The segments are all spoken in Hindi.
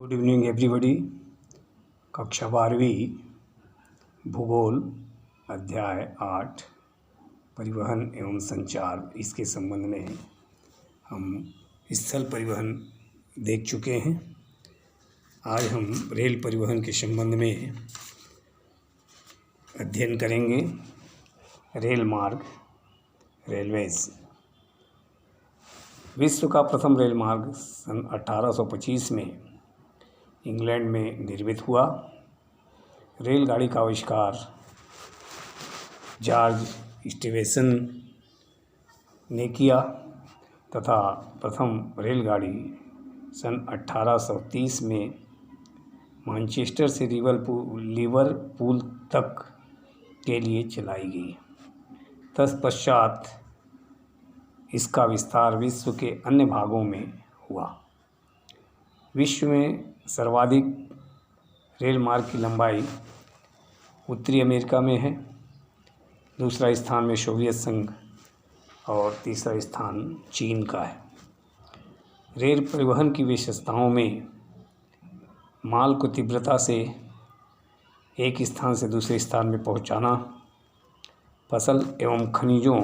Good evening everybody. कक्षा 12 भूगोल अध्याय 8 परिवहन एवं संचार, इसके संबंध में हम स्थल परिवहन देख चुके हैं। आज हम रेल परिवहन के संबंध में अध्ययन करेंगे। रेल मार्ग, रेलवेज। विश्व का प्रथम रेल मार्ग सन 1825 में इंग्लैंड में निर्मित हुआ। रेलगाड़ी का आविष्कार जॉर्ज स्टीवेंसन ने किया तथा प्रथम रेलगाड़ी सन 1830 में मैनचेस्टर से लिवरपूल तक के लिए चलाई गई। तत्पश्चात इसका विस्तार विश्व के अन्य भागों में हुआ। विश्व में सर्वाधिक रेल मार्ग की लंबाई उत्तरी अमेरिका में है, दूसरा स्थान में सोवियत संघ और तीसरा स्थान चीन का है। रेल परिवहन की विशेषताओं में माल को तीव्रता से एक स्थान से दूसरे स्थान में पहुंचाना, फसल एवं खनिजों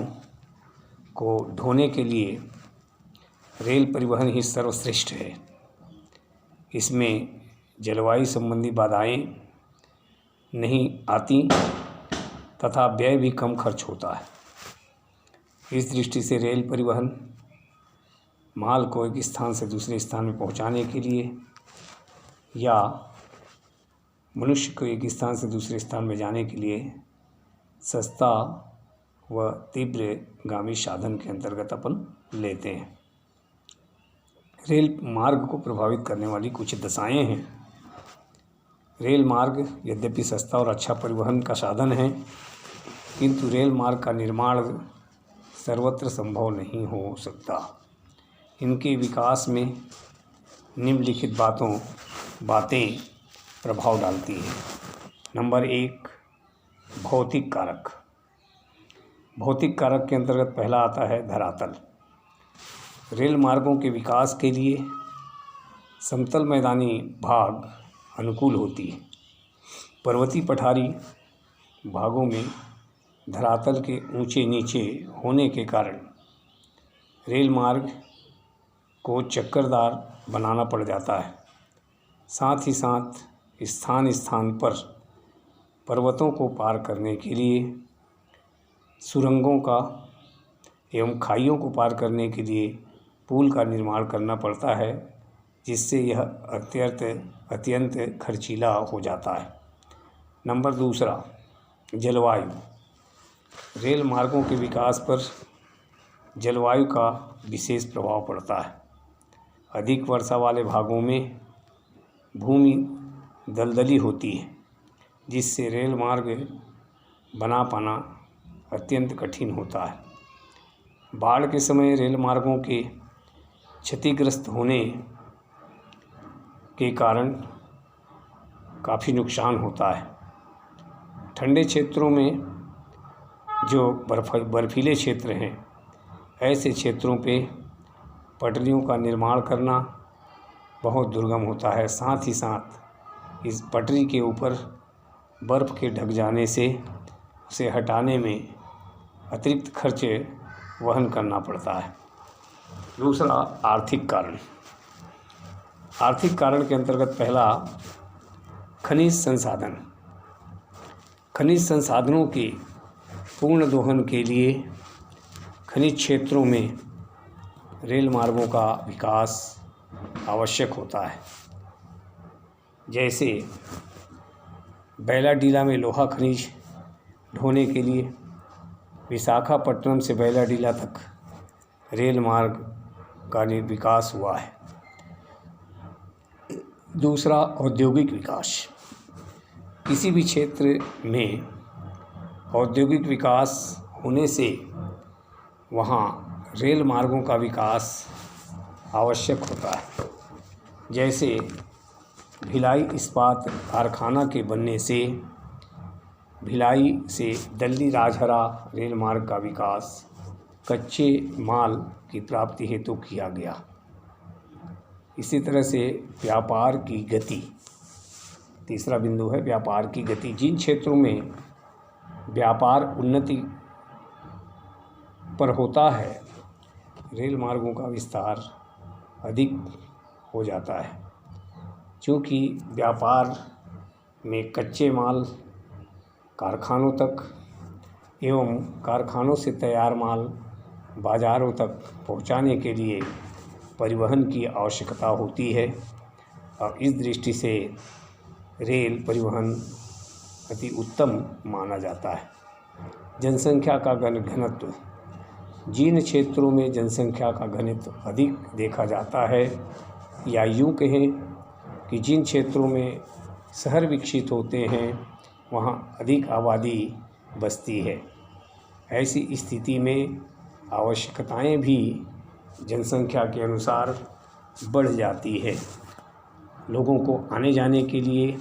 को ढोने के लिए रेल परिवहन ही सर्वश्रेष्ठ है। इसमें जलवायु संबंधी बाधाएं नहीं आती तथा व्यय भी कम खर्च होता है। इस दृष्टि से रेल परिवहन माल को एक स्थान से दूसरे स्थान में पहुंचाने के लिए या मनुष्य को एक स्थान से दूसरे स्थान में जाने के लिए सस्ता व तीव्रगामी साधन के अंतर्गत अपन लेते हैं। रेल मार्ग को प्रभावित करने वाली कुछ दशाएं हैं। रेल मार्ग यद्यपि सस्ता और अच्छा परिवहन का साधन है, किंतु रेल मार्ग का निर्माण सर्वत्र संभव नहीं हो सकता। इनके विकास में निम्नलिखित बातें प्रभाव डालती हैं। नंबर 1, भौतिक कारक। भौतिक कारक के अंतर्गत पहला आता है धरातल। रेल मार्गों के विकास के लिए समतल मैदानी भाग अनुकूल होती है। पर्वतीय पठारी भागों में धरातल के ऊंचे नीचे होने के कारण रेल मार्ग को चक्करदार बनाना पड़ जाता है। साथ ही साथ स्थान स्थान पर पर्वतों को पार करने के लिए सुरंगों का एवं खाइयों को पार करने के लिए पुल का निर्माण करना पड़ता है, जिससे यह अत्यंत खर्चीला हो जाता है। नंबर 2, जलवायु। रेल मार्गों के विकास पर जलवायु का विशेष प्रभाव पड़ता है। अधिक वर्षा वाले भागों में भूमि दलदली होती है, जिससे रेल मार्ग बना पाना अत्यंत कठिन होता है। बाढ़ के समय रेल मार्गों के क्षतिग्रस्त होने के कारण काफ़ी नुकसान होता है। ठंडे क्षेत्रों में जो बर्फीले क्षेत्र हैं, ऐसे क्षेत्रों पे पटरियों का निर्माण करना बहुत दुर्गम होता है। साथ ही साथ इस पटरी के ऊपर बर्फ़ के ढक जाने से उसे हटाने में अतिरिक्त खर्च वहन करना पड़ता है। दूसरा, आर्थिक कारण। आर्थिक कारण के अंतर्गत पहला, खनिज संसाधन। खनिज संसाधनों के पूर्ण दोहन के लिए खनिज क्षेत्रों में रेल मार्गों का विकास आवश्यक होता है। जैसे बैलाडीला में लोहा खनिज ढोने के लिए विशाखापट्टनम से बैलाडीला तक रेल मार्ग का विकास हुआ है। दूसरा, औद्योगिक विकास। किसी भी क्षेत्र में औद्योगिक विकास होने से वहाँ रेल मार्गों का विकास आवश्यक होता है। जैसे भिलाई इस्पात कारखाना के बनने से भिलाई से दिल्ली राजहरा रेल मार्ग का विकास कच्चे माल की प्राप्ति हेतु किया गया। इसी तरह से व्यापार की गति, तीसरा बिंदु है व्यापार की गति। जिन क्षेत्रों में व्यापार उन्नति पर होता है, रेल मार्गों का विस्तार अधिक हो जाता है, क्योंकि व्यापार में कच्चे माल कारखानों तक एवं कारखानों से तैयार माल बाज़ारों तक पहुंचाने के लिए परिवहन की आवश्यकता होती है और इस दृष्टि से रेल परिवहन अति उत्तम माना जाता है। जनसंख्या का घनत्व, जिन क्षेत्रों में जनसंख्या का घनत्व अधिक देखा जाता है, या यूँ कहें कि जिन क्षेत्रों में शहर विकसित होते हैं वहाँ अधिक आबादी बसती है। ऐसी स्थिति में आवश्यकताएं भी जनसंख्या के अनुसार बढ़ जाती है। लोगों को आने जाने के लिए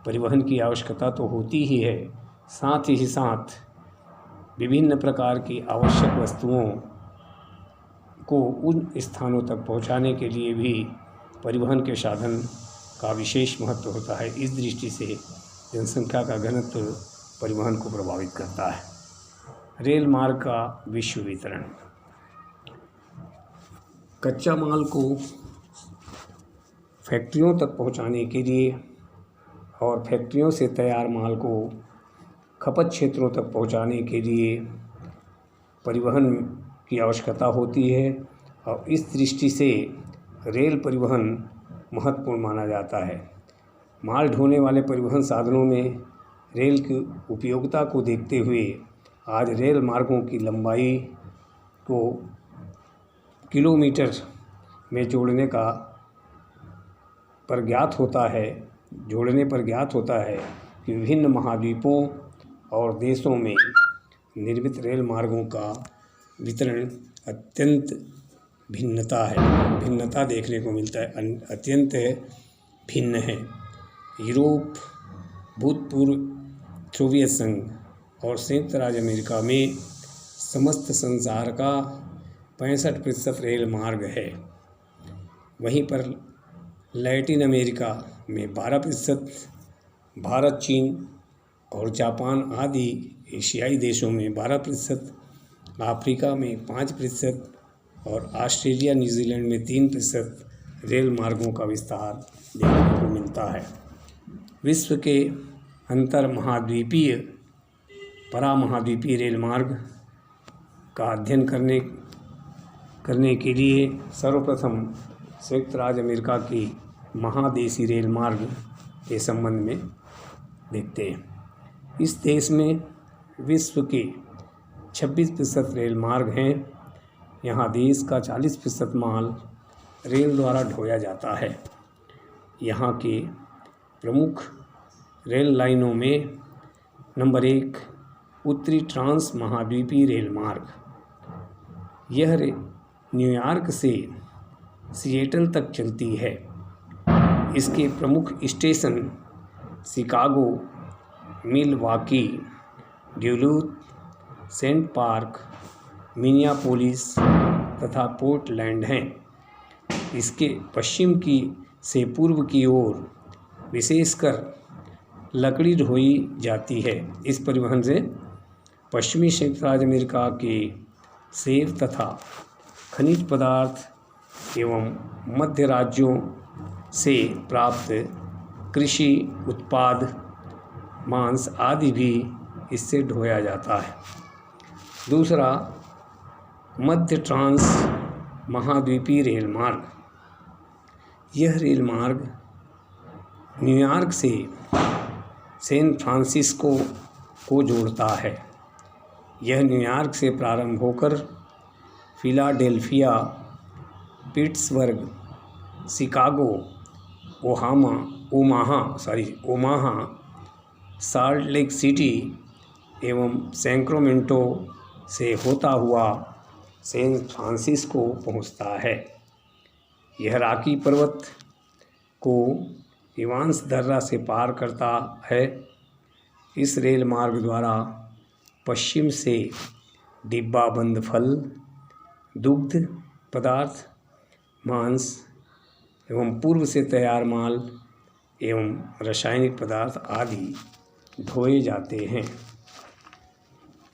परिवहन की आवश्यकता तो होती ही है, साथ ही साथ विभिन्न प्रकार की आवश्यक वस्तुओं को उन स्थानों तक पहुंचाने के लिए भी परिवहन के साधन का विशेष महत्व होता है। इस दृष्टि से जनसंख्या का घनत्व परिवहन को प्रभावित करता है। रेल मार्ग का विश्व वितरण, कच्चा माल को फैक्ट्रियों तक पहुंचाने के लिए और फैक्ट्रियों से तैयार माल को खपत क्षेत्रों तक पहुंचाने के लिए परिवहन की आवश्यकता होती है और इस दृष्टि से रेल परिवहन महत्वपूर्ण माना जाता है। माल ढोने वाले परिवहन साधनों में रेल की उपयोगिता को देखते हुए आज रेल मार्गों की लंबाई को किलोमीटर में जोड़ने पर ज्ञात होता है कि विभिन्न महाद्वीपों और देशों में निर्मित रेल मार्गों का वितरण अत्यंत भिन्नता देखने को मिलता है, अत्यंत भिन्न है। यूरोप, भूतपूर्व सोवियत संघ और संयुक्त राज्य अमेरिका में समस्त संसार का 65% रेल मार्ग है। वहीं पर लैटिन अमेरिका में 12%, भारत, चीन और जापान आदि एशियाई देशों में 12%, अफ्रीका में 5% और ऑस्ट्रेलिया, न्यूजीलैंड में 3% रेल मार्गों का विस्तार देखने को मिलता है। विश्व के अंतर महाद्वीपीय परामहाद्वीपीय रेल मार्ग का अध्ययन करने के लिए सर्वप्रथम संयुक्त राज्य अमेरिका की महादेशी रेल मार्ग के संबंध में देखते हैं। इस देश में विश्व के 26% रेल मार्ग हैं। यहाँ देश का 40% माल रेल द्वारा ढोया जाता है। यहाँ के प्रमुख रेल लाइनों में नंबर 1 उत्तरी ट्रांस महाद्वीपीय रेल मार्ग। यह न्यूयॉर्क से सिएटल तक चलती है। इसके प्रमुख station Chicago, Milwaukee, Duluth, Saint Park, Minneapolis तथा पोर्टलैंड हैं। इसके पश्चिम से पूर्व की ओर विशेषकर लकड़ी ढोई जाती है। इस परिवहन से पश्चिमी संयुक्त राज्य अमेरिका के सेब तथा खनिज पदार्थ एवं मध्य राज्यों से प्राप्त कृषि उत्पाद, मांस आदि भी इससे ढोया जाता है। दूसरा, मध्य ट्रांस महाद्वीपीय रेल मार्ग। यह रेल मार्ग न्यूयॉर्क से सैन फ्रांसिस्को को जोड़ता है। यह न्यूयॉर्क से प्रारंभ होकर Philadelphia, Pittsburgh, Chicago, Omaha, salt lake city एवं सैक्रामेंटो से होता हुआ सैन फ्रांसिस्को पहुंचता है। यह रॉकी पर्वत को इवांस दर्रा से पार करता है। इस रेल मार्ग द्वारा पश्चिम से डिब्बाबंद फल, दुग्ध पदार्थ, मांस, एवं पूर्व से तैयार माल एवं रासायनिक पदार्थ आदि ढोए जाते हैं।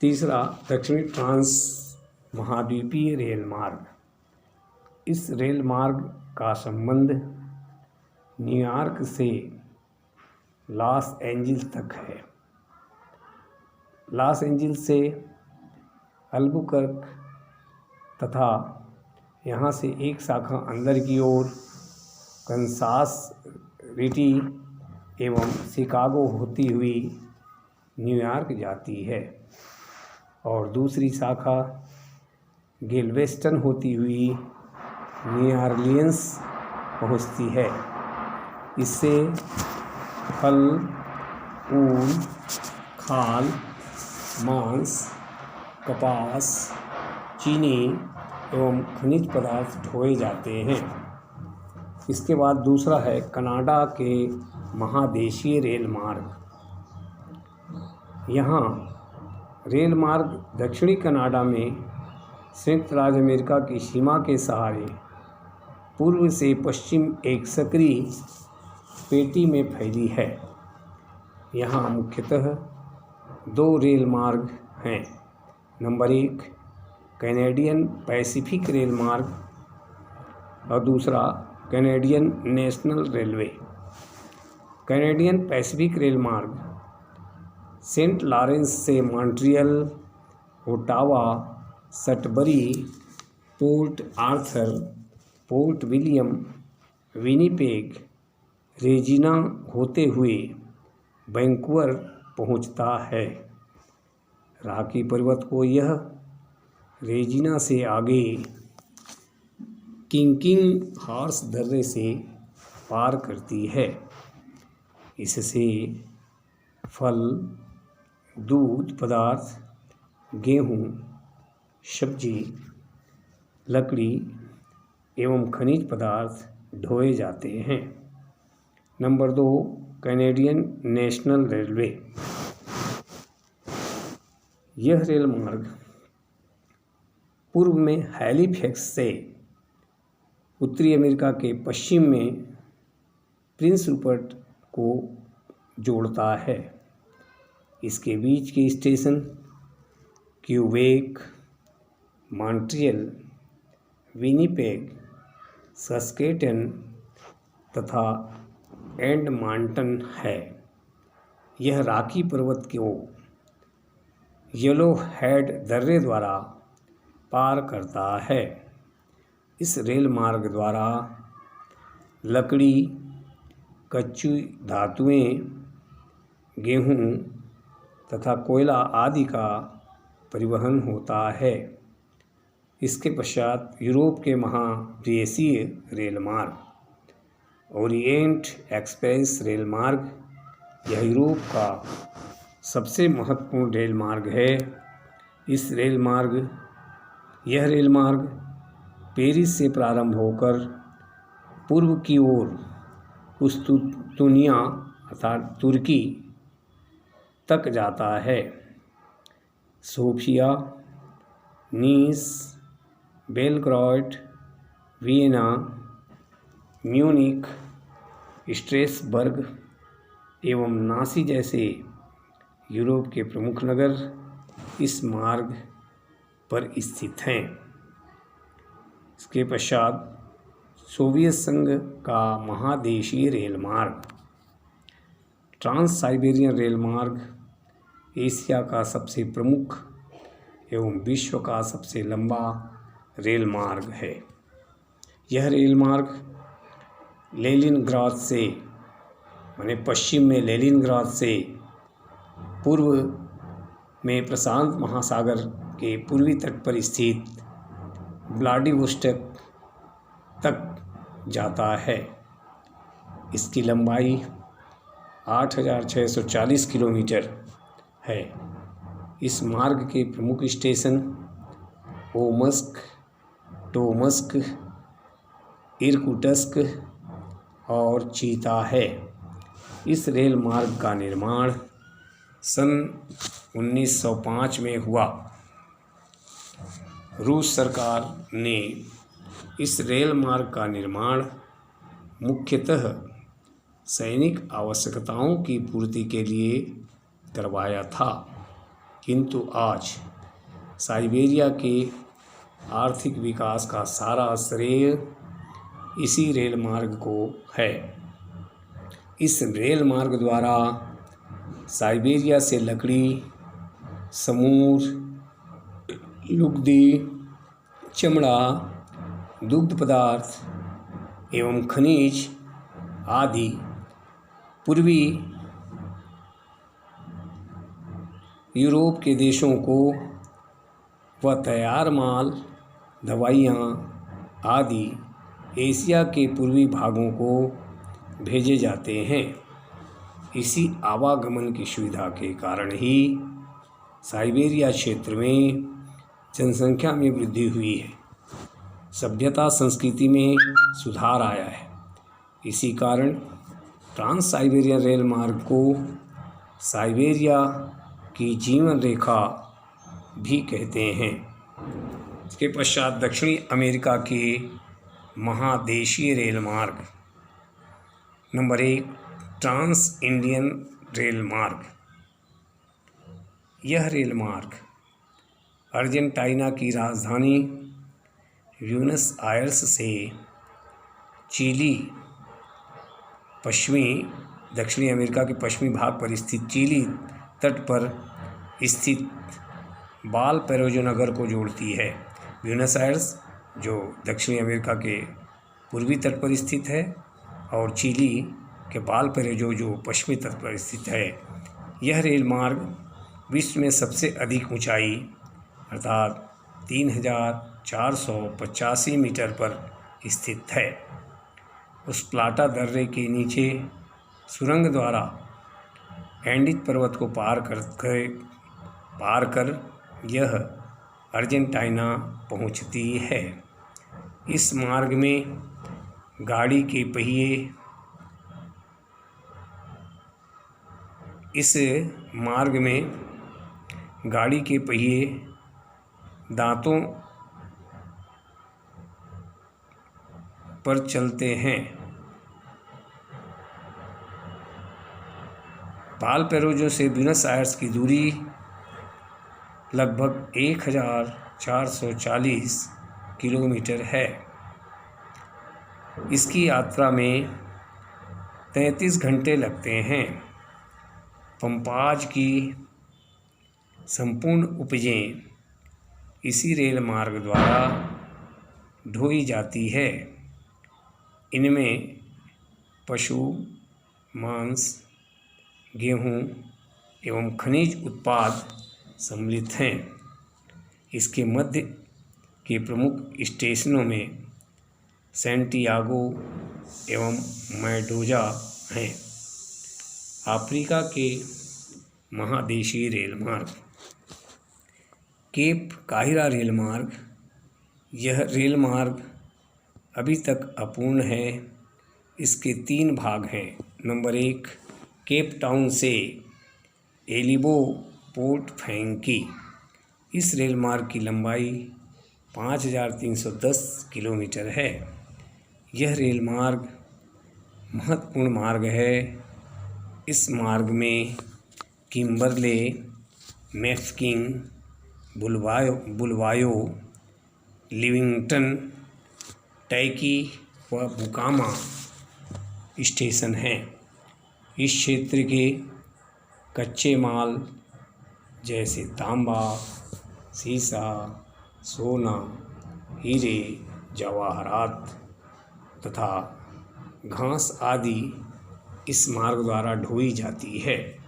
तीसरा, दक्षिणी ट्रांस महाद्वीपीय रेल मार्ग। इस रेल मार्ग का संबंध न्यूयॉर्क से लॉस एंजिल्स तक है। लॉस एंजिल्स से अल्बुकर्क तथा यहाँ से एक शाखा अंदर की ओर कंसास सिटी एवं शिकागो होती हुई न्यूयॉर्क जाती है और दूसरी शाखा गेलवेस्टन होती हुई न्यू ऑरलियंस पहुँचती है। इससे फल, ऊन, खाल, मांस, कपास, चीनी एवं खनिज पदार्थ ढोए जाते हैं। इसके बाद दूसरा है कनाडा के महादेशीय रेल मार्ग। यहाँ रेल मार्ग दक्षिणी कनाडा में संयुक्त राज्य अमेरिका की सीमा के सहारे पूर्व से पश्चिम एक सक्रिय पेटी में फैली है। यहाँ मुख्यतः दो रेल मार्ग हैं। नंबर 1 कैनेडियन पैसिफिक रेल मार्ग और दूसरा Canadian National Railway. Canadian Pacific rail मार्ग सेंट लॉरेंस से Montreal, Ottawa, Sudbury, Port Arthur, Port William, Winnipeg, Regina होते हुए वैंकूवर पहुंचता है। रॉकी पर्वत को यह रेजिना से आगे किंकिंग हॉर्स दर्रे से पार करती है। इससे फल, दूध पदार्थ, गेहूँ, सब्जी, लकड़ी एवं खनिज पदार्थ ढोए जाते हैं। Number 2 Canadian National railway. यह रेल मार्ग पूर्व में हैलिफैक्स से उत्तरी अमेरिका के पश्चिम में प्रिंस रूपर्ट को जोड़ता है। इसके बीच के स्टेशन क्यूबेक, मॉन्ट्रियल, विनिपेग, सस्केटन तथा एडमंटन है। यह रॉकी पर्वत को येलो हेड दर्रे द्वारा पार करता है। इस रेल मार्ग द्वारा लकड़ी, कच्ची धातुएं, गेहूँ तथा कोयला आदि का परिवहन होता है। इसके पश्चात यूरोप के महादेशीय रेल मार्ग ओरिएंट एक्सप्रेस रेल मार्ग। यह यूरोप का सबसे महत्वपूर्ण रेल मार्ग है। यह रेल मार्ग पेरिस से प्रारंभ होकर पूर्व की ओर कुस्तुतुनिया अर्थात तुर्की तक जाता है। सोफिया, नीस, बेलग्राड, वियना, म्यूनिख, स्ट्रेसबर्ग एवं नासी जैसे यूरोप के प्रमुख नगर इस मार्ग पर स्थित हैं। इसके पश्चात सोवियत संघ का महादेशीय रेल मार्ग ट्रांस साइबेरियन रेल मार्ग एशिया का सबसे प्रमुख एवं विश्व का सबसे लंबा रेल मार्ग है। यह रेल मार्ग लेनिनग्राद से माने पश्चिम में लेनिनग्राद से पूर्व में प्रशांत महासागर के पूर्वी तट पर स्थित व्लादिवोस्टोक तक जाता है। इसकी लंबाई 8,640 किलोमीटर है। इस मार्ग के प्रमुख स्टेशन ओमस्क, टोमस्क, इरकुटस्क और चीता है। इस रेल मार्ग का निर्माण सन 1905 में हुआ। रूस सरकार ने इस रेल मार्ग का निर्माण मुख्यतः सैनिक आवश्यकताओं की पूर्ति के लिए करवाया था, किंतु आज साइबेरिया के आर्थिक विकास का सारा श्रेय इसी रेल मार्ग को है। इस रेल मार्ग द्वारा साइबेरिया से लकड़ी, समूर, लुगदी, चमड़ा, दुग्ध पदार्थ एवं खनिज आदि पूर्वी यूरोप के देशों को व तैयार माल, दवाइयाँ आदि एशिया के पूर्वी भागों को भेजे जाते हैं। इसी आवागमन की सुविधा के कारण ही साइबेरिया क्षेत्र में जनसंख्या में वृद्धि हुई है, सभ्यता संस्कृति में सुधार आया है। इसी कारण ट्रांस साइबेरियन रेल मार्ग को साइबेरिया की जीवन रेखा भी कहते हैं। इसके पश्चात दक्षिणी अमेरिका के महादेशीय रेल मार्ग। नंबर 1, ट्रांस इंडियन रेल मार्ग। यह रेल मार्ग अर्जेंटीना की राजधानी ब्यूनस आयर्स से चिली, दक्षिणी अमेरिका के पश्चिमी भाग पर स्थित चिली तट पर स्थित वालपैराइजो नगर को जोड़ती है। ब्यूनस आयर्स जो दक्षिणी अमेरिका के पूर्वी तट पर स्थित है और चिली के वालपैराइजो जो पश्चिमी तट पर स्थित है। यह रेल मार्ग विश्व में सबसे अधिक ऊंचाई अर्थात 3485 मीटर पर स्थित है। उस प्लाटा दर्रे के नीचे सुरंग द्वारा एंडीज पर्वत को पार कर यह अर्जेंटीना पहुंचती है। इस मार्ग में गाड़ी के पहिए दांतों पर चलते हैं। वालपैराइजो से ब्यूनस आयर्स की दूरी लगभग 1440 किलोमीटर है। इसकी यात्रा में 33 घंटे लगते हैं। पंपाज की संपूर्ण उपजें इसी रेल मार्ग द्वारा ढोई जाती है। इनमें पशु मांस, गेहूँ एवं खनिज उत्पाद सम्मिलित हैं। इसके मध्य के प्रमुख स्टेशनों में सैंटियागो एवं मेंडोजा हैं। अफ्रीका के महादेशीय रेल मार्ग। केप काहिरा रेल मार्ग। यह रेल मार्ग अभी तक अपूर्ण है। इसके 3 भाग हैं। नंबर 1, केप टाउन से एलिबो पोर्ट फ्रैंकी। इस रेल मार्ग की लंबाई 5310 किलोमीटर है। यह रेल मार्ग महत्वपूर्ण मार्ग है। इस मार्ग में किम्बरले, मैफ्किंग, बुलवायो, लिविंगटन, टैकी व बुकामा स्टेशन हैं। इस क्षेत्र के कच्चे माल जैसे तांबा, सीसा, सोना, हीरे, जवाहरात तथा घास आदि इस मार्ग द्वारा ढोई जाती है।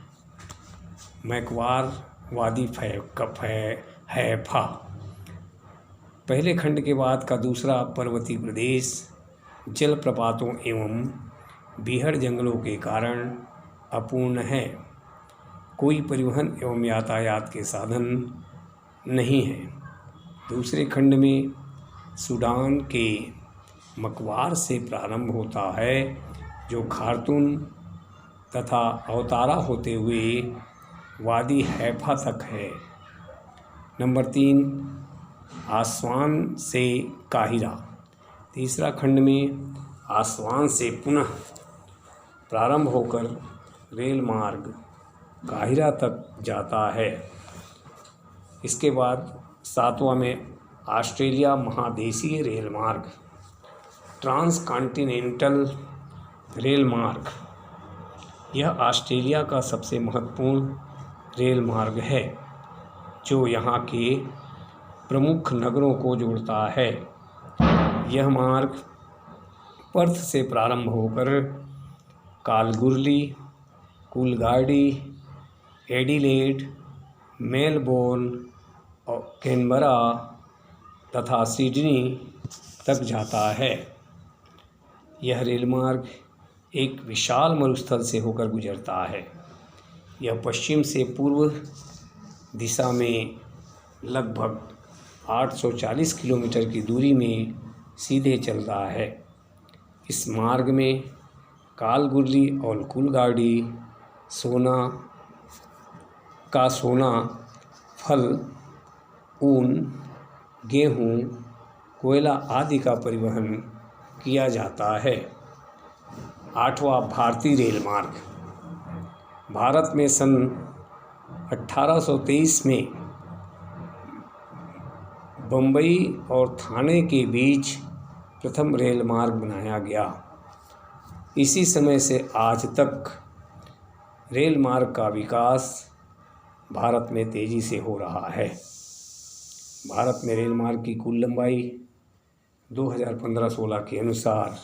मैकवार वादी हैफा पहले खंड के बाद का दूसरा पर्वतीय प्रदेश जलप्रपातों एवं बीहड़ जंगलों के कारण अपूर्ण है। कोई परिवहन एवं यातायात के साधन नहीं है। दूसरे खंड में सूडान के मकवार से प्रारंभ होता है, जो खार्तूम तथा अवतारा होते हुए वादी हैफा तक है। नंबर 3, आसवान से काहिरा। तीसरा खंड में आसवान से पुनः प्रारंभ होकर रेल मार्ग काहिरा तक जाता है। इसके बाद 7वां में ऑस्ट्रेलिया महादेशीय रेल मार्ग, ट्रांस कॉन्टिनेंटल रेल मार्ग। यह ऑस्ट्रेलिया का सबसे महत्वपूर्ण रेल मार्ग है जो यहाँ के प्रमुख नगरों को जोड़ता है। यह मार्ग पर्थ से प्रारंभ होकर कालगुरली, कूलगार्डी, एडिलेड, मेलबोर्न और कैनबरा तथा सिडनी तक जाता है। यह रेलमार्ग एक विशाल मरुस्थल से होकर गुजरता है। यह पश्चिम से पूर्व दिशा में लगभग 840 किलोमीटर की दूरी में सीधे चलता है। इस मार्ग में कालगुरली और कूलगार्डी सोना, फल, ऊन, गेहूँ, कोयला आदि का परिवहन किया जाता है। 8वां भारतीय रेल मार्ग। भारत में सन 1823 में बम्बई और ठाणे के बीच प्रथम रेल मार्ग बनाया गया। इसी समय से आज तक रेल मार्ग का विकास भारत में तेज़ी से हो रहा है। भारत में रेल मार्ग की कुल लंबाई 2015-16 के अनुसार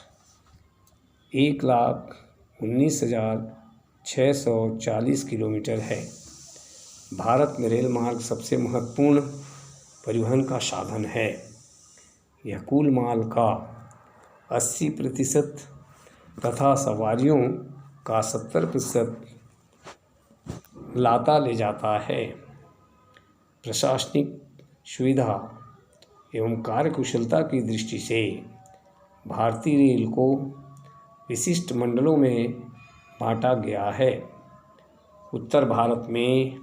1,19,640 किलोमीटर है। भारत में रेल मार्ग सबसे महत्वपूर्ण परिवहन का साधन है। यह कुल माल का 80% तथा सवारियों का 70% लाता ले जाता है। प्रशासनिक सुविधा एवं कार्यकुशलता की दृष्टि से भारतीय रेल को विशिष्ट मंडलों में बांटा गया है। उत्तर भारत में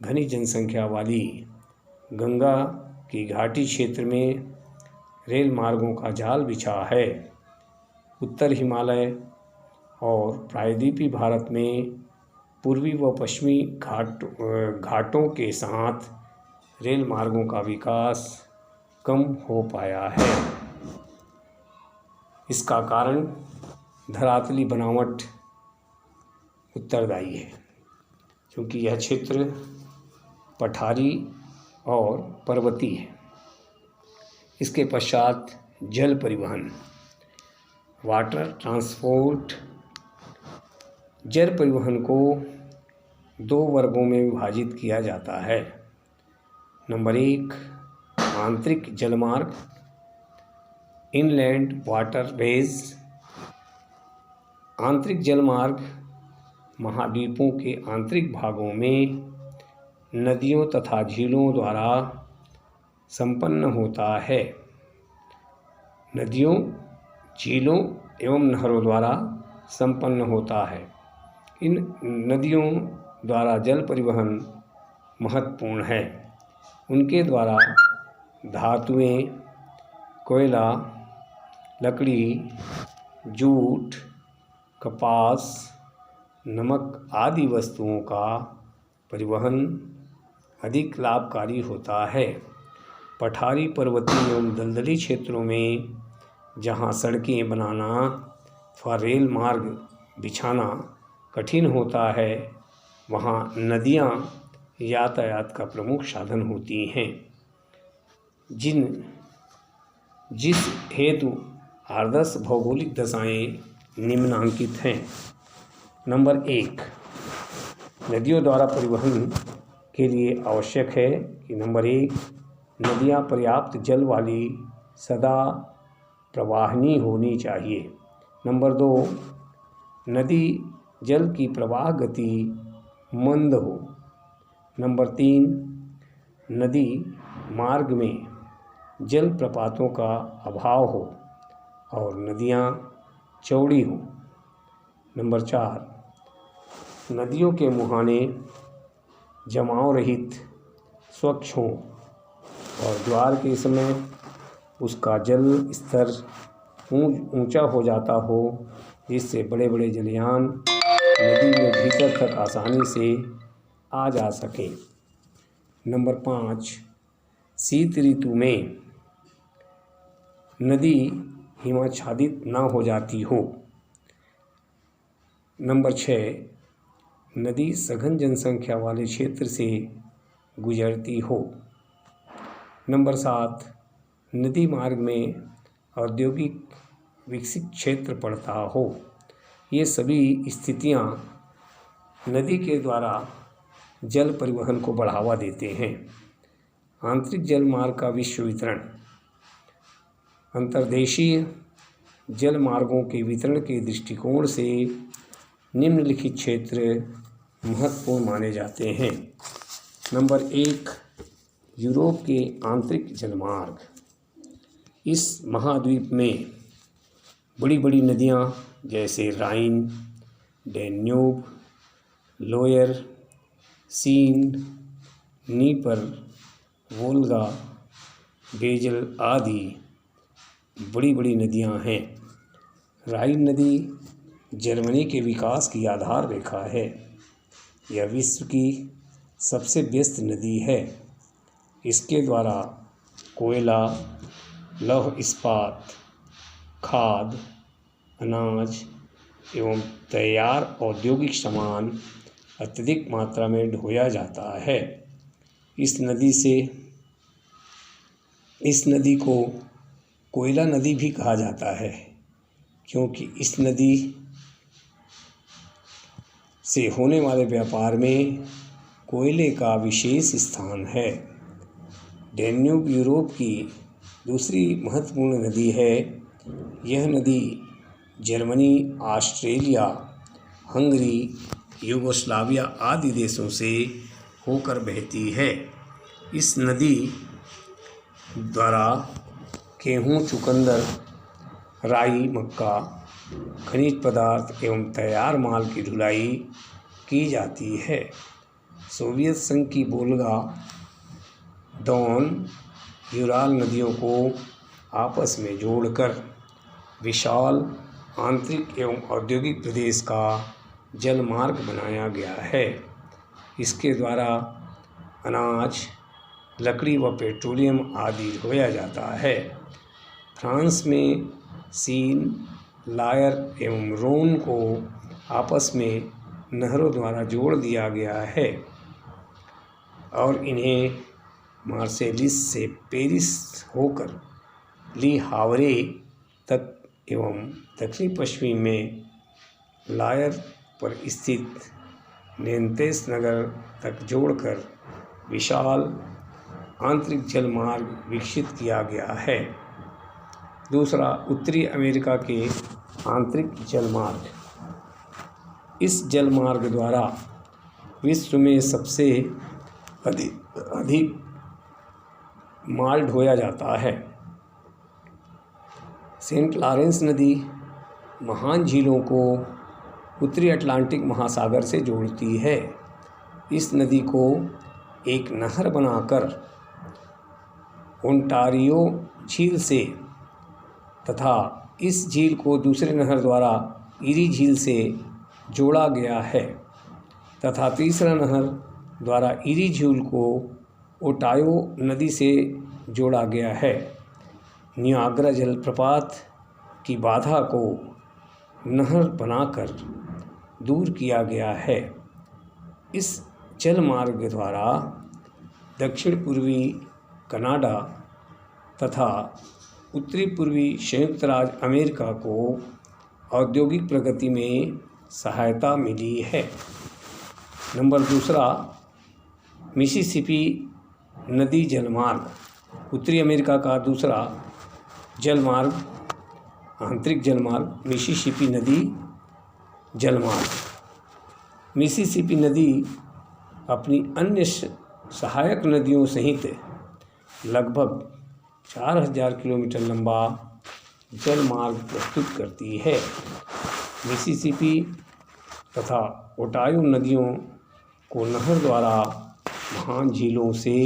घनी जनसंख्या वाली गंगा की घाटी क्षेत्र में रेल मार्गों का जाल बिछा है। उत्तर हिमालय और प्रायद्वीपीय भारत में पूर्वी व पश्चिमी घाटों के साथ रेल मार्गों का विकास कम हो पाया है। इसका कारण धरातली बनावट उत्तरदायी है, क्योंकि यह क्षेत्र पठारी और पर्वतीय है। इसके पश्चात जल परिवहन, वाटर ट्रांसपोर्ट। जल परिवहन को 2 वर्गों में विभाजित किया जाता है। नंबर 1 आंतरिक जलमार्ग, इनलैंड वाटरवेज। आंतरिक जलमार्ग महाद्वीपों के आंतरिक भागों में नदियों तथा झीलों द्वारा संपन्न होता है। नदियों, झीलों एवं नहरों द्वारा संपन्न होता है। इन नदियों द्वारा जल परिवहन महत्वपूर्ण है। उनके द्वारा धातुएं, कोयला, लकड़ी, जूट, कपास, नमक आदि वस्तुओं का परिवहन अधिक लाभकारी होता है। पठारी, पर्वतीय एवं दलदली क्षेत्रों में जहाँ सड़कें बनाना अथवा रेल मार्ग बिछाना कठिन होता है, वहाँ नदियाँ यातायात का प्रमुख साधन होती हैं, जिस हेतु आदर्श भौगोलिक दशाएं निम्नांकित हैं। नंबर 1 नदियों द्वारा परिवहन के लिए आवश्यक है कि नंबर 1 नदियाँ पर्याप्त जल वाली सदा प्रवाहिनी होनी चाहिए। नंबर 2 नदी जल की प्रवाह गति मंद हो। नंबर 3 नदी मार्ग में जल प्रपातों का अभाव हो और नदियाँ चौड़ी हों। नंबर 4 नदियों के मुहाने जमाव रहित, स्वच्छ हों और ज्वार के समय उसका जल स्तर ऊंचा हो जाता हो, जिससे बड़े बड़े जलयान नदी में भीतर तक आसानी से आ जा सकें। नंबर 5, शीत ऋतु में नदी हिमाच्छादित ना हो जाती हो। नंबर 6, नदी सघन जनसंख्या वाले क्षेत्र से गुजरती हो। नंबर 7, नदी मार्ग में औद्योगिक विकसित क्षेत्र पड़ता हो। ये सभी स्थितियां नदी के द्वारा जल परिवहन को बढ़ावा देते हैं। आंतरिक जल मार्ग का विश्व वितरण। अंतर्देशीय जल मार्गों के वितरण के दृष्टिकोण से निम्नलिखित क्षेत्र महत्वपूर्ण माने जाते हैं। नंबर 1, यूरोप के आंतरिक जलमार्ग। इस महाद्वीप में बड़ी बड़ी नदियां जैसे Rhine, Danube, Loire, Seine, Dnieper, Volga, बेजल आदि बड़ी बड़ी नदियां हैं। राइन नदी जर्मनी के विकास की आधार रेखा है। यह विश्व की सबसे व्यस्त नदी है। इसके द्वारा कोयला, लौह इस्पात, खाद, अनाज एवं तैयार औद्योगिक सामान अत्यधिक मात्रा में ढोया जाता है। इस नदी को कोयला नदी भी कहा जाता है, क्योंकि इस नदी से होने वाले व्यापार में कोयले का विशेष स्थान है। डैन्यूब यूरोप की दूसरी महत्वपूर्ण नदी है। यह नदी जर्मनी, ऑस्ट्रेलिया, हंगरी, यूगोस्लाविया आदि देशों से होकर बहती है। इस नदी द्वारा गेहूँ, चुकंदर, राई, मक्का, खनिज पदार्थ एवं तैयार माल की ढुलाई की जाती है। सोवियत संघ की वोल्गा, डॉन, यूराल नदियों को आपस में जोड़कर विशाल आंतरिक एवं औद्योगिक प्रदेश का जल मार्ग बनाया गया है। इसके द्वारा अनाज, लकड़ी व पेट्रोलियम आदि ढोया जाता है। फ्रांस में सीन, लायर एवं रोन को आपस में नहरों द्वारा जोड़ दिया गया है और इन्हें मार्सेलिस से पेरिस होकर ली हावरे तक एवं दक्षिण पश्चिमी में लायर पर स्थित नेंतेस नगर तक जोड़कर विशाल आंतरिक जल मार्ग विकसित किया गया है। दूसरा, उत्तरी अमेरिका के आंतरिक जल मार्ग। इस जल मार्ग द्वारा विश्व में सबसे अधिक माल ढोया जाता है। सेंट लॉरेंस नदी महान झीलों को उत्तरी अटलांटिक महासागर से जोड़ती है। इस नदी को एक नहर बनाकर ओंटारियो झील से तथा इस झील को दूसरे नहर द्वारा ईरी झील से जोड़ा गया है तथा तीसरा नहर द्वारा ईरी झील को ओटायो नदी से जोड़ा गया है। नियाग्रा जलप्रपात की बाधा को नहर बनाकर दूर किया गया है। इस जल मार्ग द्वारा दक्षिण पूर्वी कनाडा तथा उत्तरी पूर्वी संयुक्त राज्य अमेरिका को औद्योगिक प्रगति में सहायता मिली है। नंबर दूसरा, मिसिसिपी नदी जलमार्ग। उत्तरी अमेरिका का दूसरा जलमार्ग, आंतरिक जलमार्ग, मिसिसिपी नदी जलमार्ग। मिसिसिपी नदी अपनी अन्य सहायक नदियों सहित लगभग 4000 किलोमीटर लंबा जल मार्ग प्रस्तुत करती है। मिसिसिपी तथा ओटायो नदियों को नहर द्वारा महान झीलों से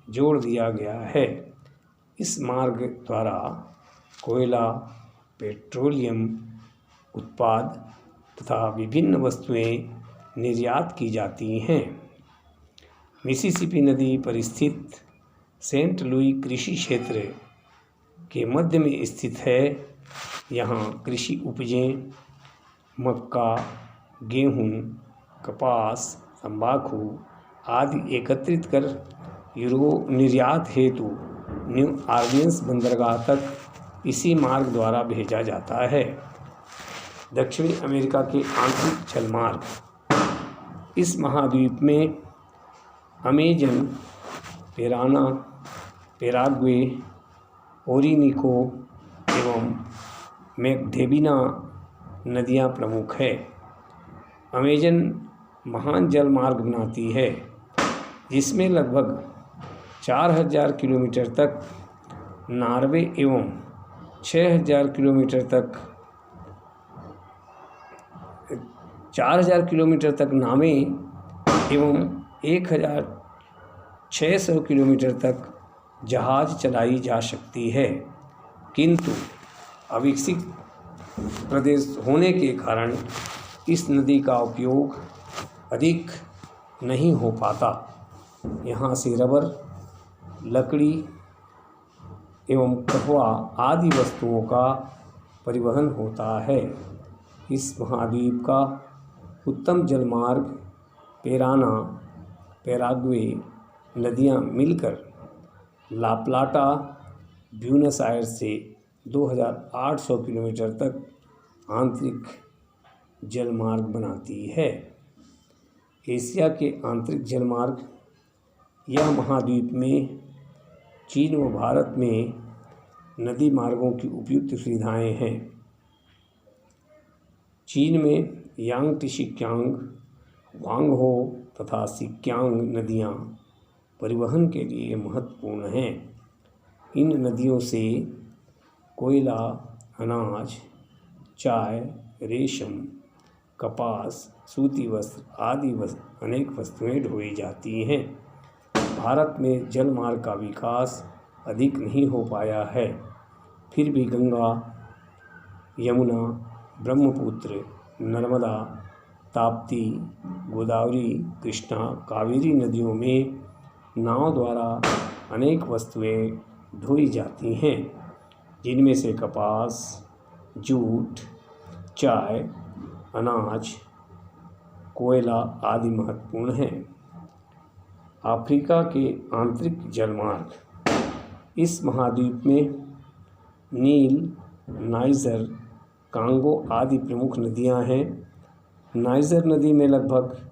जोड़ दिया गया है। इस मार्ग द्वारा कोयला, पेट्रोलियम उत्पाद तथा विभिन्न वस्तुएं निर्यात की जाती हैं। मिसिसिपी नदी पर स्थित सेंट लुई कृषि क्षेत्र के मध्य में स्थित है। यहाँ कृषि उपजें मक्का, गेहूँ, कपास, तंबाकू आदि एकत्रित कर निर्यात हेतु न्यू ऑरलियंस बंदरगाह तक इसी मार्ग द्वारा भेजा जाता है। दक्षिणी अमेरिका के आंतरिक जलमार्ग। इस महाद्वीप में अमेजन, पेराना, पैराग्वे, ओरिनिको एवं मैकडेविना नदियां प्रमुख है। अमेजन महान जलमार्ग बनाती है, जिसमें लगभग 4000 किलोमीटर तक नॉर्वे एवं 6000 किलोमीटर तक नावें एवं 1600 किलोमीटर तक जहाज चलाई जा सकती है, किंतु अविकसित प्रदेश होने के कारण इस नदी का उपयोग अधिक नहीं हो पाता। यहाँ से रबर, लकड़ी एवं कपड़ा आदि वस्तुओं का परिवहन होता है। इस महाद्वीप का उत्तम जलमार्ग पेराना, पैराग्वे नदियाँ मिलकर ला प्लाटा, ब्यूनस आयर्स से 2800 किलोमीटर तक आंतरिक जलमार्ग बनाती है। एशिया के आंतरिक जलमार्ग। यह महाद्वीप में चीन व भारत में नदी मार्गों की उपयुक्त सुविधाएं हैं। चीन में यांगत्से-कियांग, वांगहो तथा सिक्यांग नदियाँ परिवहन के लिए महत्वपूर्ण हैं। इन नदियों से कोयला, अनाज, चाय, रेशम, कपास, सूती वस्त्र आदि अनेक वस्तुएं ढोई जाती हैं। भारत में जलमार्ग का विकास अधिक नहीं हो पाया है, फिर भी गंगा, यमुना, ब्रह्मपुत्र, नर्मदा, ताप्ती, गोदावरी, कृष्णा, कावेरी नदियों में नाव द्वारा अनेक वस्तुएं ढोई जाती हैं, जिनमें से कपास, जूट, चाय, अनाज, कोयला आदि महत्वपूर्ण हैं। अफ्रीका के आंतरिक जलमार्ग। इस महाद्वीप में नील, नाइजर, कांगो आदि प्रमुख नदियां हैं। नाइजर नदी में लगभग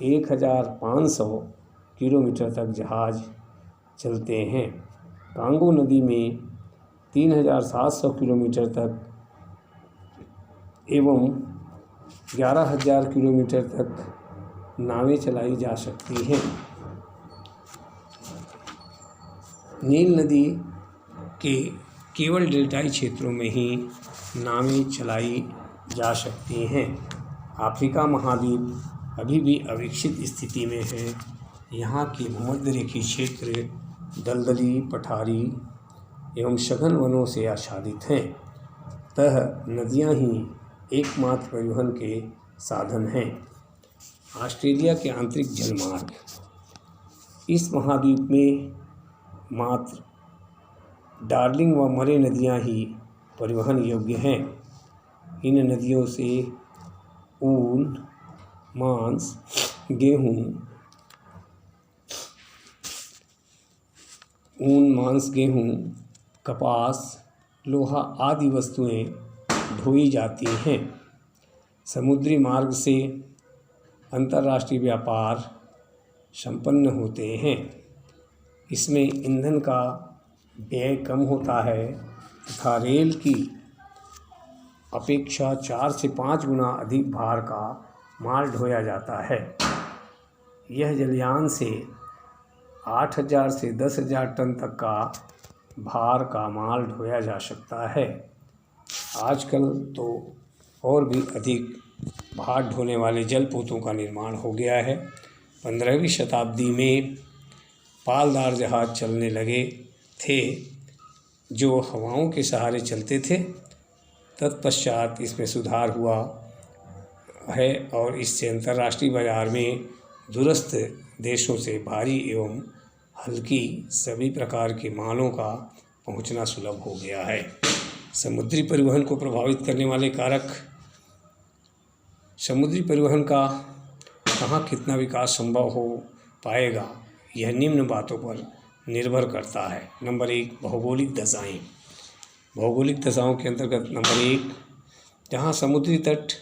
1500 किलोमीटर तक जहाज चलते हैं। कांगो नदी में 3700 किलोमीटर तक एवं 11000 किलोमीटर तक नावें चलाई जा सकती हैं। नील नदी के केवल डेल्टाई क्षेत्रों में ही नावें चलाई जा सकती हैं। अफ्रीका महाद्वीप अभी भी अविकसित स्थिति में है। यहाँ के भूमध्य रेखीय क्षेत्र दलदली, पठारी एवं सघन वनों से आच्छादित हैं। अतः नदियाँ ही एकमात्र परिवहन के साधन हैं। ऑस्ट्रेलिया के आंतरिक जलमार्ग। इस महाद्वीप में मात्र डार्लिंग व मरे नदियाँ ही परिवहन योग्य हैं। इन नदियों से ऊन, मांस, गेहूँ, कपास, लोहा आदि वस्तुएं ढोई जाती हैं। समुद्री मार्ग से अंतर्राष्ट्रीय व्यापार संपन्न होते हैं। इसमें ईंधन का व्यय कम होता है तथा रेल की अपेक्षा 4 से 5 गुना अधिक भार का माल ढोया जाता है। यह जलयान से 8000 से 10,000 टन तक का भार का माल ढोया जा सकता है। आजकल तो और भी अधिक भार ढोने वाले जलपोतों का निर्माण हो गया है। 15वीं शताब्दी में पालदार जहाज चलने लगे थे, जो हवाओं के सहारे चलते थे तत्पश्चात इसमें सुधार हुआ है और इससे अंतर्राष्ट्रीय बाजार में दूरस्थ देशों से भारी एवं हल्की सभी प्रकार के मालों का पहुंचना सुलभ हो गया है। समुद्री परिवहन को प्रभावित करने वाले कारक। समुद्री परिवहन का कहाँ कितना विकास संभव हो पाएगा, यह निम्न बातों पर निर्भर करता है। नंबर 1, भौगोलिक दशाएं। भौगोलिक दशाओं के अंतर्गत नंबर 1, जहाँ समुद्री तट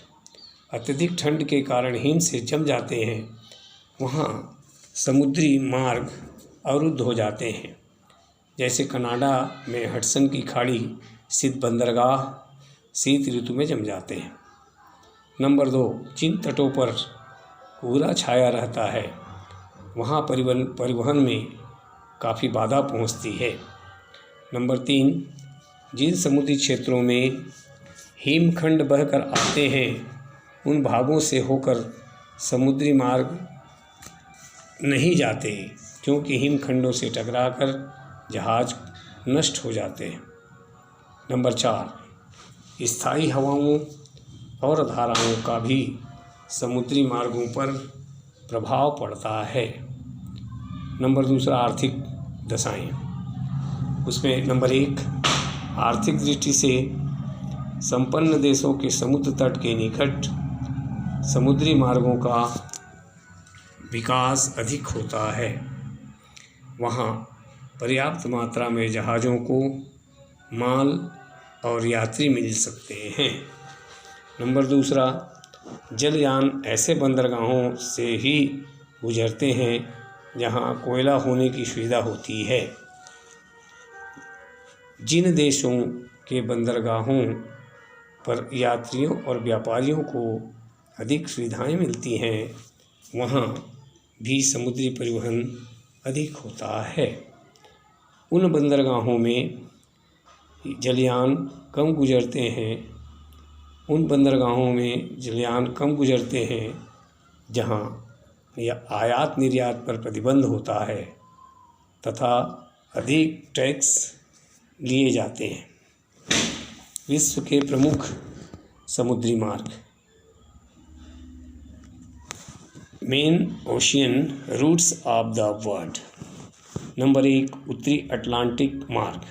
अत्यधिक ठंड के कारण हिम से जम जाते हैं वहाँ समुद्री मार्ग अवरुद्ध हो जाते हैं। जैसे कनाडा में हडसन की खाड़ी स्थित बंदरगाह शीत ऋतु में जम जाते हैं। नंबर 2, जिन तटों पर कोहरा छाया रहता है वहाँ परिवहन में काफ़ी बाधा पहुँचती है। नंबर 3, जिन समुद्री क्षेत्रों में हिमखंड बहकर आते हैं उन भागों से होकर समुद्री मार्ग नहीं जाते क्योंकि हिमखंडों से टकराकर जहाज नष्ट हो जाते हैं। नंबर 4, स्थायी हवाओं और धाराओं का भी समुद्री मार्गों पर प्रभाव पड़ता है। नंबर 2, आर्थिक दशाएं। उसमें नंबर 1, आर्थिक दृष्टि से संपन्न देशों के समुद्र तट के निकट समुद्री मार्गों का विकास अधिक होता है। वहाँ पर्याप्त मात्रा में जहाज़ों को माल और यात्री मिल सकते हैं। नंबर 2, जलयान ऐसे बंदरगाहों से ही गुजरते हैं जहाँ कोयला होने की सुविधा होती है। जिन देशों के बंदरगाहों पर यात्रियों और व्यापारियों को अधिक सुविधाएं मिलती हैं वहाँ भी समुद्री परिवहन अधिक होता है। उन बंदरगाहों में जलयान कम गुजरते हैं जहाँ यह आयात निर्यात पर प्रतिबंध होता है तथा अधिक टैक्स लिए जाते हैं। विश्व के प्रमुख समुद्री मार्ग। Main ocean routes of the world. Number 1, उत्तरी अटलांटिक मार्ग।